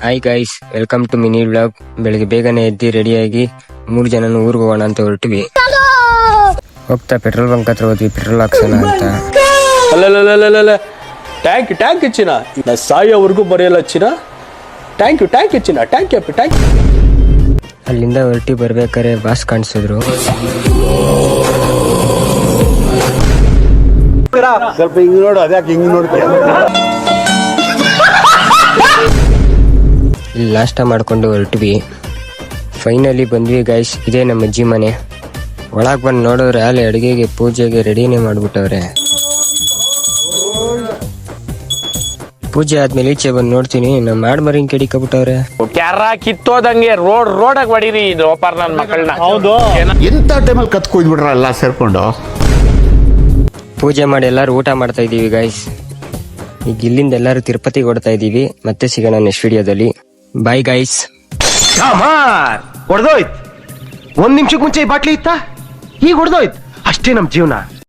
Hi guys, welcome to mini vlog. ಬೆಳಿಗ್ಗೆ ಬೇಗನೆ ಎದ್ದು ರೆಡಿಯಾಗಿ 3 ಜನ ಊರಿಗೆ ಹೋಗೋಣ ಅಂತ ಹೊರಟಿವಿ. ಹೋಗ್ತಾ ಪೆಟ್ರೋಲ್ ಬಂಕ್ ಹತ್ರ ಹೋದ್ವಿ, ಪೆಟ್ರೋಲ್ ಹಾಕ್ಸೋಣ ಅಂತ. ಅಲ್ಲ ಟ್ಯಾಂಕ್ ಚಿನ್ನ, ನಾ ಸಾಯೋವರೆಗೂ ಬರೆಯಲ್ಲ ಚಿನ್ನ. ಟ್ಯಾಂಕ್ ಯು ಚಿನ್ನ, ಟ್ಯಾಂಕ್ ಯು. ಅಲ್ಲಿಂದ ಹೊರಟಿ ಬರ್ಬೇಕಾರೆ ಬಾಸ್ ಕಾಣಿಸಿದ್ರು. ಸ್ವಲ್ಪ ಹಿಂಗ್ ನೋಡು, ಅದ್ಯಾಕೆ ಹಿಂಗ್ ನೋಡ್ತೀಯ? ಇಲ್ಲಿ ನಾಷ್ಟ ಮಾಡ್ಕೊಂಡು ಹೊರಟ್ವಿ. ಫೈನಲಿ ಬಂದ್ವಿ ಗೈಸ್. ಇದೇ ನಮ್ಮ ಅಜ್ಜಿ ಮನೆ. ಒಳಗೆ ಬಂದು ನೋಡಿದ್ರೆ ಅಲ್ಲಿ ಅಡುಗೆಗೆ ಪೂಜೆಗೆ ರೆಡಿನೇ ಮಾಡ್ಬಿಟ್ಟವ್ರೆ. ಪೂಜೆ ಆದ್ಮೇಲೆ ಈಚೆ ಬಂದು ನೋಡ್ತೀನಿ, ನಮ್ಮ ಮಾಡ್ಮರಿಂಗ್ ಕೆಡಿಕಬಿಟ್ಟವ್ರೆ. ಕ್ಯಾರ ಕಿತ್ತೋದಂಗೆ ರೋಡಾಗ ಹೊಡೀರಿ ಇದು ಓಪರ್ ನನ್ನ ಮಕ್ಕಳನ್ನ. ಹೌದು, ಎಂತ ಟೈಮಲ್ಲಿ ಕತ್ಕೊಯ್ದ್ಬಿಟ್ರ ಎಲ್ಲ ಸೇರ್ಕೊಂಡು. ಪೂಜೆ ಮಾಡಿ ಎಲ್ಲರೂ ಊಟ ಮಾಡ್ತಾ ಇದೀವಿ ಗೈಸ್. ಈಗ ಇಲ್ಲಿಂದ ಎಲ್ಲರೂ ತಿರುಪತಿಗೆ ಓಡ್ತಾ ಇದೀವಿ. ಮತ್ತೆ ಸಿಗೋಣ ನೆಕ್ಸ್ಟ್ ವಿಡಿಯೋದಲ್ಲಿ. Bye guys. ಹೊಡೆದೋಯ್ತು. 1 ನಿಮಿಷಕ್ಕೆ ಮುಂಚೆ ಈ ಬಾಟ್ಲಿ ಇತ್ತ, ಈಗ ಹೊಡೆದೋಯ್ತು. ಅಷ್ಟೇ ನಮ್ ಜೀವನ.